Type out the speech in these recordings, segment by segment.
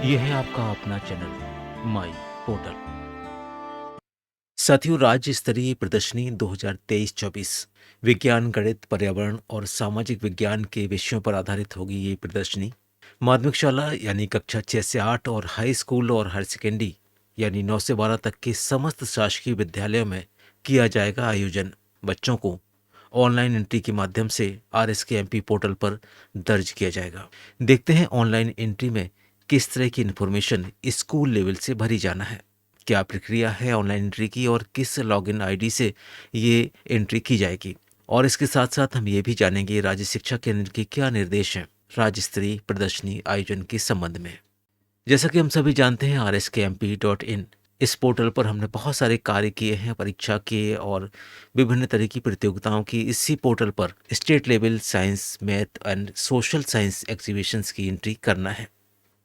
ये है आपका अपना चैनल माई पोर्टल। साथियों, राज्य स्तरीय प्रदर्शनी 2023-24 विज्ञान, गणित, पर्यावरण और सामाजिक विज्ञान के विषयों पर आधारित होगी। ये प्रदर्शनी माध्यमिक शाला यानी कक्षा 6 से 8 और हाई स्कूल और हायर सेकेंडरी यानी 9 से 12 तक के समस्त शासकीय विद्यालयों में किया जाएगा आयोजन। बच्चों को ऑनलाइन एंट्री के माध्यम से RSKMP पोर्टल पर दर्ज किया जाएगा। देखते हैं ऑनलाइन एंट्री में किस तरह की इन्फॉर्मेशन स्कूल लेवल से भरी जाना है, क्या प्रक्रिया है ऑनलाइन एंट्री की और किस लॉगिन आईडी से ये एंट्री की जाएगी। और इसके साथ साथ हम ये भी जानेंगे राज्य शिक्षा केंद्र के क्या निर्देश हैं राज्य स्तरीय प्रदर्शनी आयोजन के संबंध में। जैसा कि हम सभी जानते हैं, RSKMP.in इस पोर्टल पर हमने बहुत सारे कार्य किए हैं, परीक्षा के और विभिन्न तरह की प्रतियोगिताओं की। इसी पोर्टल पर state level science, math and social science exhibitions की एंट्री करना है।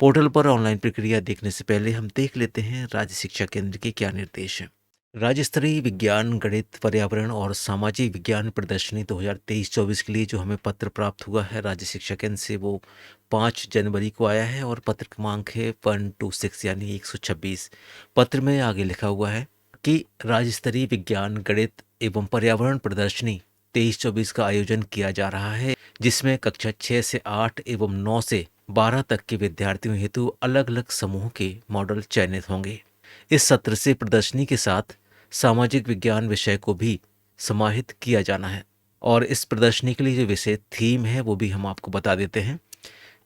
पोर्टल पर ऑनलाइन प्रक्रिया देखने से पहले हम देख लेते हैं राज्य शिक्षा केंद्र के क्या निर्देश हैं। राज्य स्तरीय विज्ञान, गणित, पर्यावरण और सामाजिक विज्ञान प्रदर्शनी 2023-24 के लिए जो हमें पत्र प्राप्त हुआ है राज्य शिक्षा केंद्र से, वो 5 जनवरी को आया है और पत्र क्रमांक है 126 यानी 126। पत्र में आगे लिखा हुआ है कि राज्य स्तरीय विज्ञान, गणित एवं पर्यावरण प्रदर्शनी 23-24 का आयोजन किया जा रहा है, जिसमें कक्षा 6 से 8 एवं 9 से 12 तक के विद्यार्थियों हेतु अलग अलग समूह के मॉडल चयनित होंगे। इस सत्र से प्रदर्शनी के साथ सामाजिक विज्ञान विषय को भी समाहित किया जाना है। और इस प्रदर्शनी के लिए जो विषय थीम है वो भी हम आपको बता देते हैं।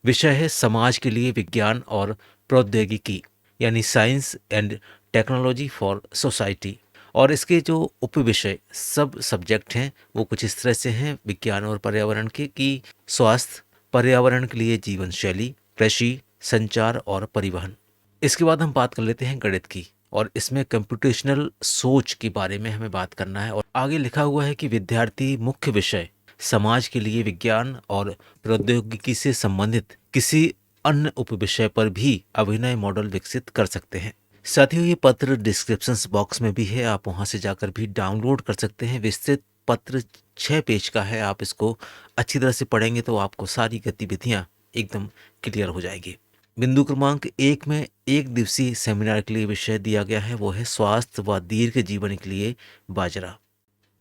विषय है समाज के लिए विज्ञान और प्रौद्योगिकी यानी science and technology for society. और इसके जो उप विषय सब सब्जेक्ट हैं वो कुछ इस तरह से हैं विज्ञान और पर्यावरण के कि स्वास्थ्य, पर्यावरण के लिए जीवन शैली, कृषि, संचार और परिवहन। इसके बाद हम बात कर लेते हैं गणित की, और इसमें कंप्यूटेशनल सोच के बारे में हमें बात करना है। और आगे लिखा हुआ है कि विद्यार्थी मुख्य विषय समाज के लिए विज्ञान और प्रौद्योगिकी से संबंधित किसी अन्य उपविषय पर भी अभिनय मॉडल विकसित कर सकते हैं। साथियों, ये पत्र डिस्क्रिप्शन बॉक्स में भी है, आप वहां से जाकर भी डाउनलोड कर सकते हैं। विस्तृत पत्र 6 पेज का है, आप इसको अच्छी तरह से पढ़ेंगे तो आपको सारी गतिविधियां एकदम क्लियर हो जाएगी। बिंदु क्रमांक 1 में एक दिवसीय सेमिनार के लिए विषय दिया गया है, वो है स्वास्थ्य व दीर्घ जीवन के लिए बाजरा।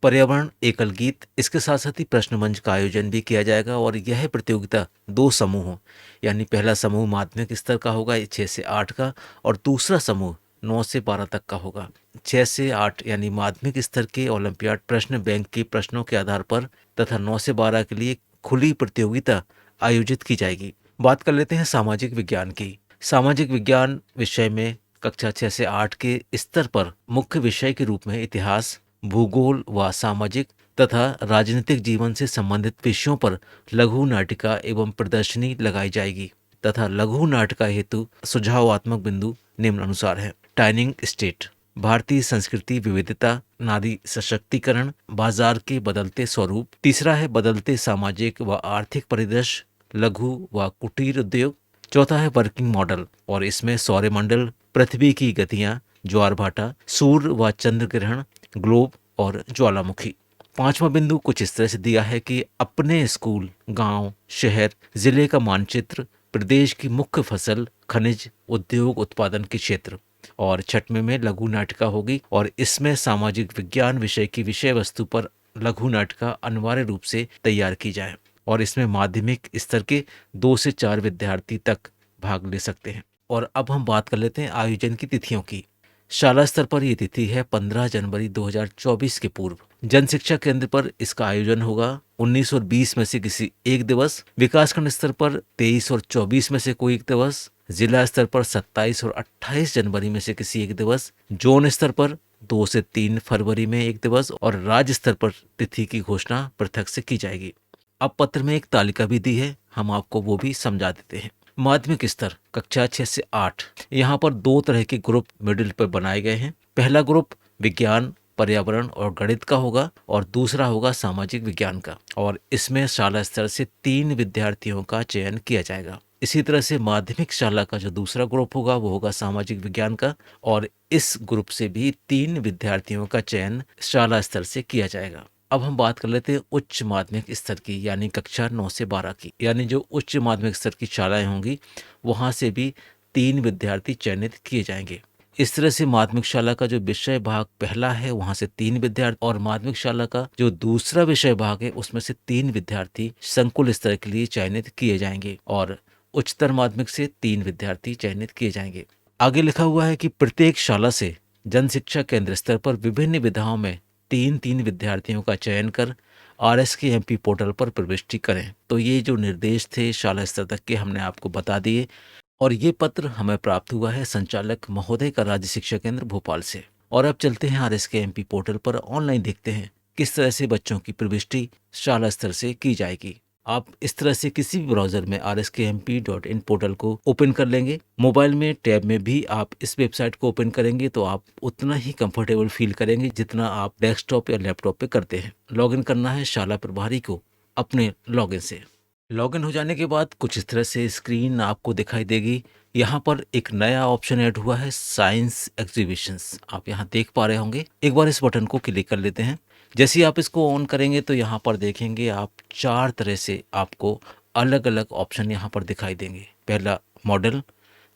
पर्यावरण एकल गीत, इसके साथ साथ ही प्रश्न मंच का आयोजन भी किया जाएगा। और यह प्रतियोगिता 2 समूहों यानी पहला समूह माध्यमिक स्तर का होगा 6 से 8 का, और दूसरा समूह 9 से 12 तक का होगा। 6 से 8 यानी माध्यमिक स्तर के ओलंपियाड प्रश्न बैंक के प्रश्नों के आधार पर तथा 9 से 12 के लिए खुली प्रतियोगिता आयोजित की जाएगी। बात कर लेते हैं सामाजिक विज्ञान की। सामाजिक विज्ञान विषय में कक्षा 6 से 8 के स्तर पर मुख्य विषय के रूप में इतिहास, भूगोल व सामाजिक तथा राजनीतिक जीवन से संबंधित विषयों पर लघु नाटिका एवं प्रदर्शनी लगाई जाएगी तथा लघु नाटिका हेतु सुझावात्मक बिंदु निम्नानुसार है। टाइनिंग स्टेट, भारतीय संस्कृति विविधता, नारी सशक्तिकरण, बाजार के बदलते स्वरूप। तीसरा है बदलते सामाजिक व आर्थिक परिदृश्य, लघु व कुटीर उद्योग। चौथा है वर्किंग मॉडल, और इसमें सौरमंडल, पृथ्वी की गतियां, ज्वार भाटा, सूर्य व चंद्र ग्रहण, ग्लोब और ज्वालामुखी। 5वां बिंदु कुछ इस तरह से दिया है कि अपने स्कूल, गांव, शहर, जिले का मानचित्र, प्रदेश की मुख्य फसल, खनिज, उद्योग, उत्पादन के क्षेत्र। और 6वें में लघु नाटिका होगी, और इसमें सामाजिक विज्ञान विषय की विषय वस्तु पर लघु नाटिका अनिवार्य रूप से तैयार की जाए। और इसमें माध्यमिक स्तर के 2 से 4 विद्यार्थी तक भाग ले सकते हैं। और अब हम बात कर लेते हैं आयोजन की तिथियों की। शाला स्तर पर यह तिथि है 15 जनवरी 2024 के पूर्व। जन शिक्षा केंद्र पर इसका आयोजन होगा 19 और 20 में से किसी एक दिवस। विकासखंड स्तर पर 23 और 24 में से कोई एक दिवस। जिला स्तर पर 27 और 28 जनवरी में से किसी एक दिवस। जोन स्तर पर 2 से 3 फरवरी में एक दिवस। और राज्य स्तर पर तिथि की घोषणा पृथक से की जाएगी। अब पत्र में एक तालिका भी दी है, हम आपको वो भी समझा देते हैं। माध्यमिक स्तर कक्षा 6 से 8, यहाँ पर 2 तरह के ग्रुप मिडिल पर बनाए गए हैं। पहला ग्रुप विज्ञान, पर्यावरण और गणित का होगा, और दूसरा होगा सामाजिक विज्ञान का। और इसमें शाला स्तर से 3 विद्यार्थियों का चयन किया जाएगा। इसी तरह से माध्यमिक शाला का जो दूसरा ग्रुप होगा वो होगा सामाजिक विज्ञान का, और इस ग्रुप से भी 3 विद्यार्थियों का चयन शाला स्तर से किया जाएगा। अब हम बात कर लेते हैं उच्च माध्यमिक स्तर की, यानी कक्षा 9 से 12 की। यानी जो उच्च माध्यमिक स्तर की शालाएं होंगी वहां से भी 3 विद्यार्थी चयनित किए जाएंगे। इस तरह से माध्यमिक शाला का जो विषय भाग पहला है वहां से 3 विद्यार्थी और माध्यमिक शाला का जो दूसरा विषय भाग है उसमें से 3 विद्यार्थी संकुल स्तर के लिए चयनित किए जाएंगे और उच्चतर माध्यमिक से 3 विद्यार्थी चयनित किए जाएंगे। आगे लिखा हुआ है कि प्रत्येक शाला से जन शिक्षा केंद्र स्तर पर विभिन्न विधाओं में 3-3 विद्यार्थियों का चयन कर RSKMP पोर्टल पर प्रविष्टि करें। तो ये जो निर्देश थे शाला स्तर तक के हमने आपको बता दिए और ये पत्र हमें प्राप्त हुआ है संचालक महोदय का राज्य शिक्षा केंद्र भोपाल से। और अब चलते हैं RSKMP पोर्टल पर, ऑनलाइन देखते हैं किस तरह से बच्चों की प्रविष्टि शाला स्तर से की जाएगी। आप इस तरह से किसी भी ब्राउजर में rskmp.in पोर्टल को ओपन कर लेंगे। मोबाइल में टैब में भी आप इस वेबसाइट को ओपन करेंगे तो आप उतना ही कंफर्टेबल फील करेंगे जितना आप डेस्कटॉप या लैपटॉप पे करते हैं। लॉगिन करना है शाला प्रभारी को अपने लॉगिन से। लॉगिन हो जाने के बाद कुछ इस तरह से स्क्रीन आपको दिखाई देगी। यहाँ पर एक नया ऑप्शन ऐड हुआ है, साइंस एग्जीबिशंस। आप यहाँ देख पा रहे होंगे। एक बार इस बटन को क्लिक कर लेते हैं। जैसे ही आप इसको ऑन करेंगे तो यहाँ पर देखेंगे आप 4 तरह से आपको अलग अलग ऑप्शन यहाँ पर दिखाई देंगे। पहला मॉडल,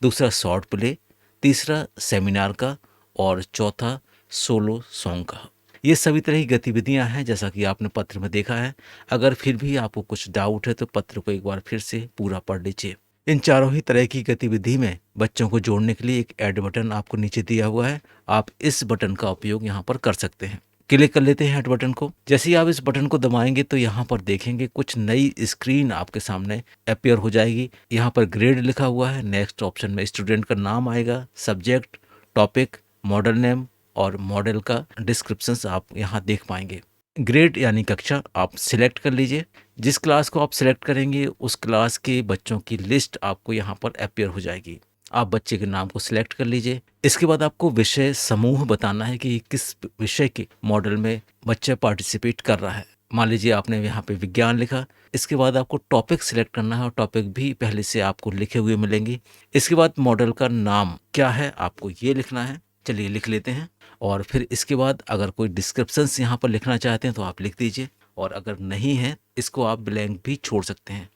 दूसरा शॉर्ट प्ले, तीसरा सेमिनार का और चौथा सोलो सॉन्ग का। ये सभी तरह की गतिविधियां हैं जैसा कि आपने पत्र में देखा है। अगर फिर भी आपको कुछ डाउट है तो पत्र को एक बार फिर से पूरा पढ़ लीजिए। इन चारों ही तरह की गतिविधि में बच्चों को जोड़ने के लिए एक ऐड बटन आपको नीचे दिया हुआ है। आप इस बटन का उपयोग यहाँ पर कर सकते हैं। क्लिक कर लेते हैं ऐड बटन को। जैसे ही आप इस बटन को दबाएंगे तो यहाँ पर देखेंगे कुछ नई स्क्रीन आपके सामने अपीयर हो जाएगी। यहाँ पर ग्रेड लिखा हुआ है। नेक्स्ट ऑप्शन में स्टूडेंट का नाम आएगा, सब्जेक्ट, टॉपिक, मॉडल नेम और मॉडल का डिस्क्रिप्शंस आप यहाँ देख पाएंगे। ग्रेड यानी कक्षा आप सिलेक्ट कर लीजिए। जिस क्लास को आप सिलेक्ट करेंगे उस क्लास के बच्चों की लिस्ट आपको यहाँ पर अपीयर हो जाएगी। आप बच्चे के नाम को सिलेक्ट कर लीजिए। इसके बाद आपको विषय समूह बताना है कि किस विषय के मॉडल में बच्चा पार्टिसिपेट कर रहा है। मान लीजिए आपने यहाँ पे विज्ञान लिखा। इसके बाद आपको टॉपिक सिलेक्ट करना है और टॉपिक भी पहले से आपको लिखे हुए मिलेंगे। इसके बाद मॉडल का नाम क्या है आपको ये लिखना है। चलिए लिख लेते हैं। और फिर इसके बाद अगर कोई डिस्क्रिप्शंस यहाँ पर लिखना चाहते हैं तो आप लिख दीजिए और अगर नहीं है इसको आप ब्लैंक भी छोड़ सकते हैं।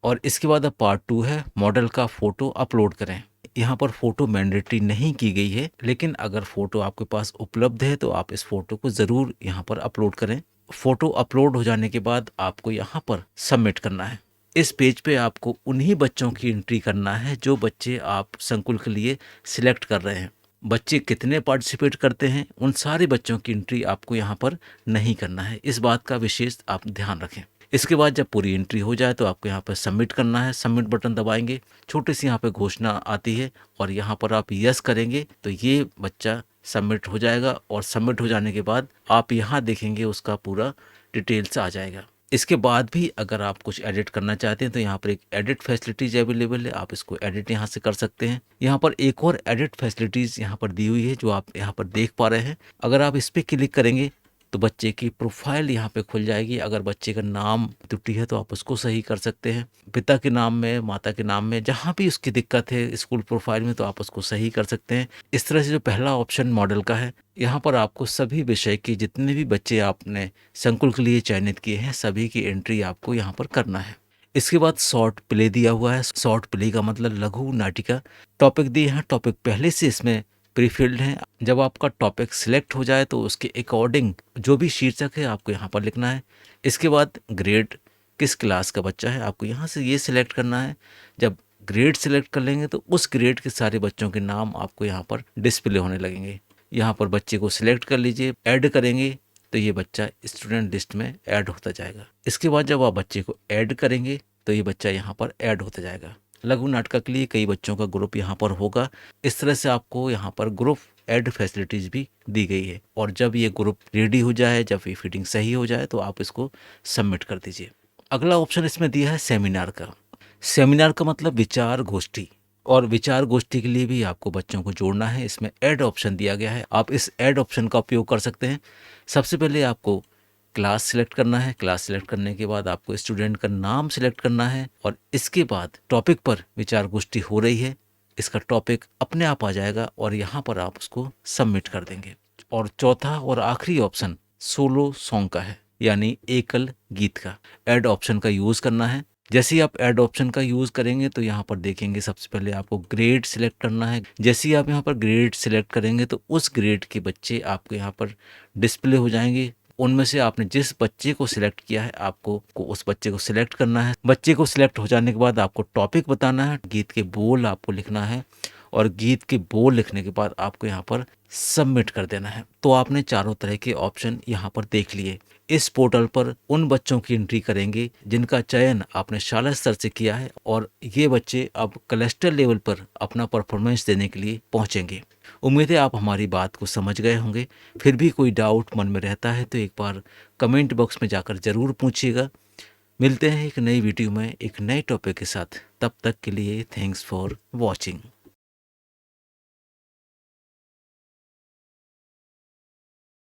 और इसके बाद अब पार्ट 2 है, मॉडल का फोटो अपलोड करें। यहाँ पर फोटो मैंडेटरी नहीं की गई है, लेकिन अगर फोटो आपके पास उपलब्ध है तो आप इस फोटो को ज़रूर यहाँ पर अपलोड करें। फोटो अपलोड हो जाने के बाद आपको यहाँ पर सबमिट करना है। इस पेज पे आपको उन्हीं बच्चों की एंट्री करना है जो बच्चे आप संकुल के लिए सिलेक्ट कर रहे हैं। बच्चे कितने पार्टिसिपेट करते हैं उन सारे बच्चों की एंट्री आपको यहाँ पर नहीं करना है। इस बात का विशेष आप ध्यान रखें। इसके बाद जब पूरी एंट्री हो जाए तो आपको यहाँ पर सबमिट करना है। सबमिट बटन दबाएंगे, छोटी सी यहाँ पे घोषणा आती है और यहाँ पर आप यस करेंगे तो ये बच्चा सबमिट हो जाएगा। और सबमिट हो जाने के बाद आप यहाँ देखेंगे उसका पूरा डिटेल्स आ जाएगा। इसके बाद भी अगर आप कुछ एडिट करना चाहते हैं तो यहाँ पर एक एडिट फैसिलिटीज अवेलेबल है। आप इसको एडिट यहाँ से कर सकते हैं। यहाँ पर एक और एडिट फैसिलिटीज यहाँ पर दी हुई है जो आप यहाँ पर देख पा रहे हैं। अगर आप इस पर क्लिक करेंगे तो बच्चे की प्रोफाइल यहाँ पे खुल जाएगी। अगर बच्चे का नाम त्रुटि है तो आप उसको सही कर सकते हैं। पिता के नाम में, माता के नाम में, जहाँ भी उसकी दिक्कत है स्कूल प्रोफाइल में तो आप उसको सही कर सकते हैं। इस तरह से जो पहला ऑप्शन मॉडल का है, यहाँ पर आपको सभी विषय के जितने भी बच्चे आपने संकुल के लिए चयनित किए हैं सभी की एंट्री आपको यहाँ पर करना है। इसके बाद शॉर्ट प्ले दिया हुआ है। शॉर्ट प्ले का मतलब लघु नाटिका। टॉपिक दिए हैं, टॉपिक पहले से इसमें प्रीफिल्ड हैं। जब आपका टॉपिक सिलेक्ट हो जाए तो उसके अकॉर्डिंग जो भी शीर्षक है आपको यहाँ पर लिखना है। इसके बाद ग्रेड, किस क्लास का बच्चा है आपको यहाँ से ये सिलेक्ट करना है। जब ग्रेड सिलेक्ट कर लेंगे तो उस ग्रेड के सारे बच्चों के नाम आपको यहाँ पर डिस्प्ले होने लगेंगे। यहाँ पर बच्चे को सिलेक्ट कर लीजिए, ऐड करेंगे तो ये बच्चा स्टूडेंट लिस्ट में ऐड होता जाएगा। इसके बाद जब आप बच्चे को ऐड करेंगे तो ये बच्चा यहाँ पर ऐड होता जाएगा। लघु नाटक के लिए कई बच्चों का ग्रुप यहाँ पर होगा। इस तरह से आपको यहाँ पर ग्रुप ऐड फैसिलिटीज भी दी गई है। और जब ये ग्रुप रेडी हो जाए, जब ये फिटिंग सही हो जाए तो आप इसको सबमिट कर दीजिए। अगला ऑप्शन इसमें दिया है सेमिनार का। सेमिनार का मतलब विचार गोष्ठी, और विचार गोष्ठी के लिए भी आपको बच्चों को जोड़ना है। इसमें ऐड ऑप्शन दिया गया है। आप इस ऐड ऑप्शन का उपयोग कर सकते हैं। सबसे पहले आपको क्लास सिलेक्ट करना है। क्लास सिलेक्ट करने के बाद आपको स्टूडेंट का नाम सिलेक्ट करना है और इसके बाद टॉपिक पर विचार गोष्ठी हो रही है, इसका टॉपिक अपने आप आ जाएगा और यहाँ पर आप उसको सबमिट कर देंगे। और चौथा और आखिरी ऑप्शन सोलो सॉन्ग का है, यानी एकल गीत का। ऐड ऑप्शन का यूज करना है। जैसे ही आप ऐड ऑप्शन का यूज़ करेंगे तो यहाँ पर देखेंगे सबसे पहले आपको ग्रेड सिलेक्ट करना है। जैसे ही आप यहाँ पर ग्रेड सिलेक्ट करेंगे तो उस ग्रेड के बच्चे आपको यहाँ पर डिस्प्ले हो जाएंगे। उनमें से आपने जिस बच्चे को सिलेक्ट किया है आपको उस बच्चे को सिलेक्ट करना है। बच्चे को सिलेक्ट हो जाने के बाद आपको टॉपिक बताना है, गीत के बोल आपको लिखना है और गीत के बोल लिखने के बाद आपको यहाँ पर सबमिट कर देना है। तो आपने चारों तरह के ऑप्शन यहाँ पर देख लिए। इस पोर्टल पर उन बच्चों की एंट्री करेंगे जिनका चयन आपने शाला स्तर से किया है और ये बच्चे अब क्लस्टर लेवल पर अपना परफॉर्मेंस देने के लिए पहुंचेंगे। उम्मीद है आप हमारी बात को समझ गए होंगे। फिर भी कोई डाउट मन में रहता है तो एक बार कमेंट बॉक्स में जाकर ज़रूर पूछिएगा। मिलते हैं एक नई वीडियो में एक नए टॉपिक के साथ। तब तक के लिए थैंक्स फॉर वॉचिंग।